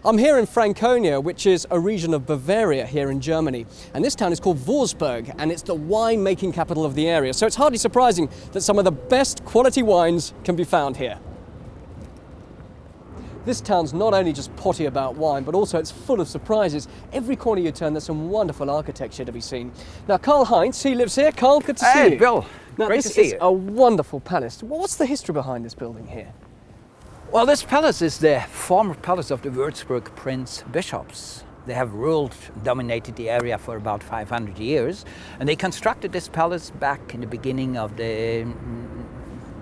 I'm here in Franconia, which is a region of Bavaria here in Germany. And this town is called Würzburg, and it's the wine-making capital of the area. So it's hardly surprising that some of the best quality wines can be found here. This town's not only just potty about wine, but also it's full of surprises. Every corner you turn, there's some wonderful architecture to be seen. Now, Karl-Heinz, he lives here. Karl, good to see you. Hey, Bill. Now, Great to see you. This is a wonderful palace. What's the history behind this building here? Well, this palace is the former palace of the Würzburg Prince Bishops. They have ruled, dominated the area for about 500 years, and they constructed this palace back in the beginning of the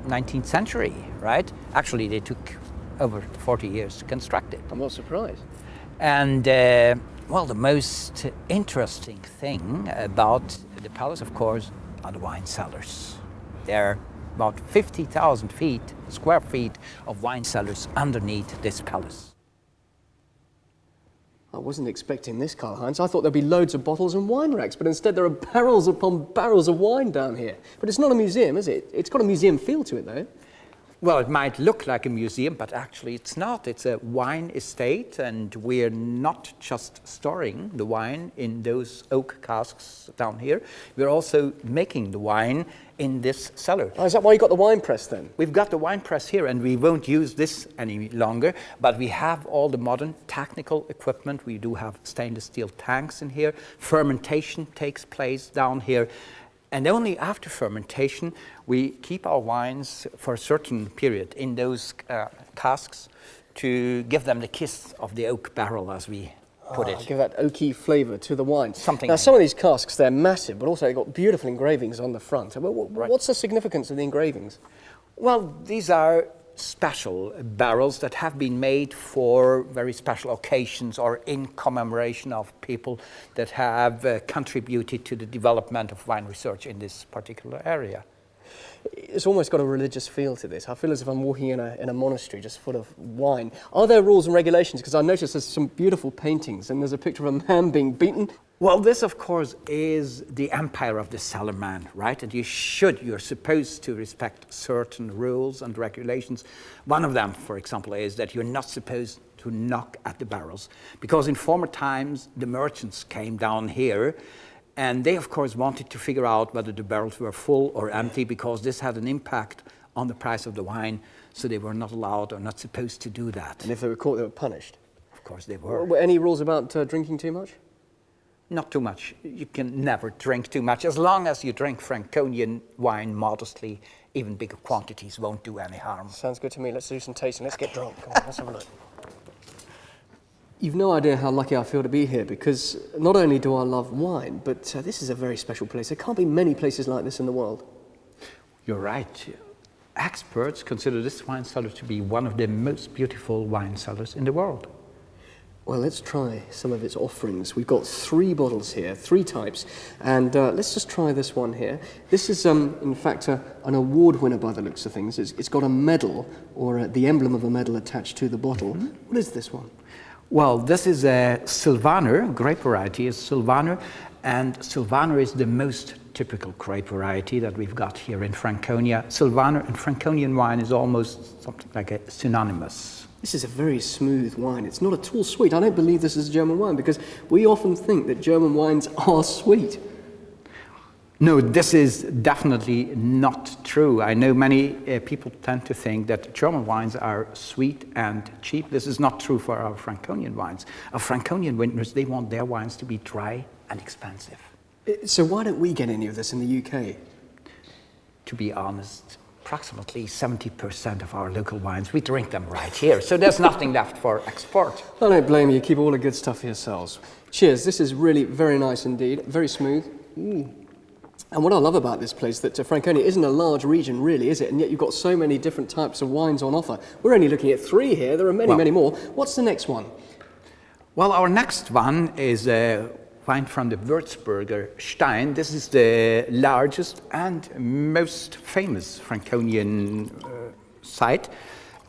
19th century, right? Actually, they took over 40 years to construct it. I'm not surprised. And, well, the most interesting thing about the palace, of course, are the wine cellars. They're about 50,000 square feet of wine cellars underneath this palace. I wasn't expecting this, Karl-Heinz. I thought there'd be loads of bottles and wine racks, but instead there are barrels upon barrels of wine down here. But it's not a museum, is it? It's got a museum feel to it, though. Well, it might look like a museum, but actually it's not. It's a wine estate, and we're not just storing the wine in those oak casks down here. We're also making the wine in this cellar. Oh, is that why you got the wine press then? We've got the wine press here, and we won't use this any longer, but we have all the modern technical equipment. We do have stainless steel tanks in here. Fermentation takes place down here. And only after fermentation, we keep our wines for a certain period in those casks to give them the kiss of the oak barrel, as we put it. Give that oaky flavour to the wine. Something now, like some of these casks, they're massive, but also they've got beautiful engravings on the front. What's the significance of the engravings? Well, these are special barrels that have been made for very special occasions or in commemoration of people that have contributed to the development of wine research in this particular area. It's almost got a religious feel to this. I feel as if I'm walking in a monastery just full of wine. Are there rules and regulations? Because I noticed there's some beautiful paintings and there's a picture of a man being beaten. Well, this, of course, is the empire of the cellar man, right? And you're supposed to respect certain rules and regulations. One of them, for example, is that you're not supposed to knock at the barrels, because in former times, the merchants came down here, and they, of course, wanted to figure out whether the barrels were full or empty, because this had an impact on the price of the wine, so they were not allowed or not supposed to do that. And if they were caught, they were punished? Of course they were. Were any rules about drinking too much? Not too much. You can never drink too much. As long as you drink Franconian wine modestly, even bigger quantities won't do any harm. Sounds good to me. Let's do some tasting. Let's get drunk. Come on, let's have a look. You've no idea how lucky I feel to be here, because not only do I love wine, but this is a very special place. There can't be many places like this in the world. You're right. Experts consider this wine cellar to be one of the most beautiful wine cellars in the world. Well, let's try some of its offerings. We've got 3 bottles here, 3 types, and let's just try this one here. This is, in fact, an award winner by the looks of things. It's got a medal, or the emblem of a medal attached to the bottle. Mm-hmm. What is this one? Well, this is a Silvaner, grape variety is Silvaner, and Silvaner is the most typical grape variety that we've got here in Franconia. Silvaner and Franconian wine is almost something like a synonymous. This is a very smooth wine. It's not at all sweet. I don't believe this is German wine, because we often think that German wines are sweet. No, this is definitely not true. I know many people tend to think that German wines are sweet and cheap. This is not true for our Franconian wines. Our Franconian vintners, they want their wines to be dry and expensive. So why don't we get any of this in the UK? To be honest, approximately 70% of our local wines, we drink them right here. So there's nothing left for export. I don't blame you. Keep all the good stuff for yourselves. Cheers. This is really very nice indeed. Very smooth. And what I love about this place, that Franconia isn't a large region really, is it? And yet you've got so many different types of wines on offer. We're only looking at 3 here. There are many more. What's the next one? Well, our next one is wine from the Würzburger Stein. This is the largest and most famous Franconian site.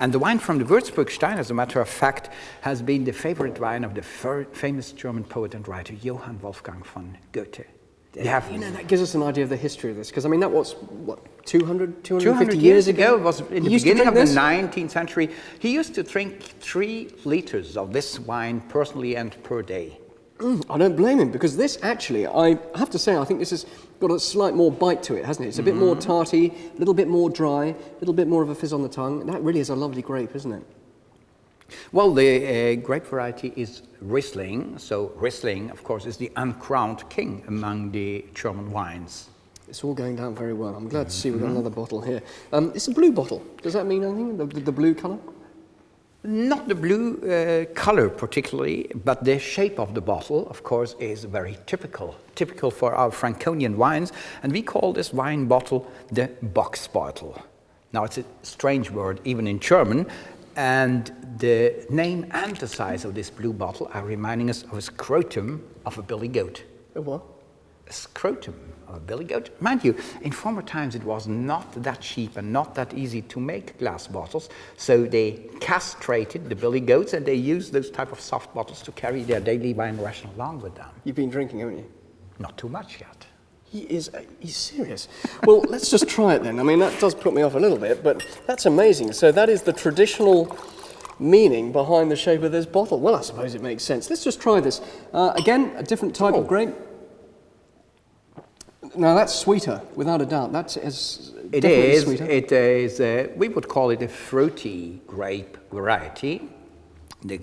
And the wine from the Würzburg Stein, as a matter of fact, has been the favorite wine of the famous German poet and writer Johann Wolfgang von Goethe. have, You know, that gives us an idea of the history of this, because I mean, that was, what, 200, 200 250 years ago, it was in the used to beginning of drink the this? 19th century, he used to drink 3 liters of this wine personally and per day. I don't blame him, because this actually, I have to say, I think this has got a slight more bite to it, hasn't it? It's a bit more tarty, a little bit more dry, a little bit more of a fizz on the tongue. That really is a lovely grape, isn't it? Well, the grape variety is Riesling. So Riesling, of course, is the uncrowned king among the German wines. It's all going down very well. I'm glad to see we've got another bottle here. It's a blue bottle. Does that mean anything, the blue colour? Not the blue color particularly, but the shape of the bottle, of course, is very typical for our Franconian wines. And we call this wine bottle the Bocksbeutel. Now, it's a strange word, even in German. And the name and the size of this blue bottle are reminding us of a scrotum of a billy goat. A what? A scrotum of a billy goat. Mind you, in former times it was not that cheap and not that easy to make glass bottles, so they castrated the billy goats and they used those type of soft bottles to carry their daily wine ration along with them. You've been drinking, haven't you? Not too much yet. He's serious. Well, let's just try it then. I mean, that does put me off a little bit, but that's amazing. So that is the traditional meaning behind the shape of this bottle. Well, I suppose it makes sense. Let's just try this. Again, a different type of grape. Now, that's sweeter, without a doubt. That is definitely sweeter. It is, we would call it a fruity grape variety.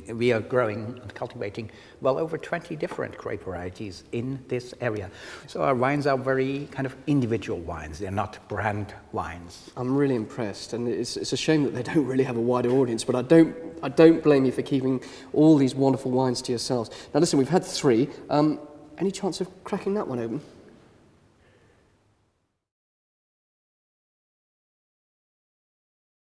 We are growing and cultivating well over 20 different grape varieties in this area. So our wines are very kind of individual wines. They're not brand wines. I'm really impressed, and it's a shame that they don't really have a wider audience, but I don't blame you for keeping all these wonderful wines to yourselves. Now listen, we've had 3. Any chance of cracking that one open?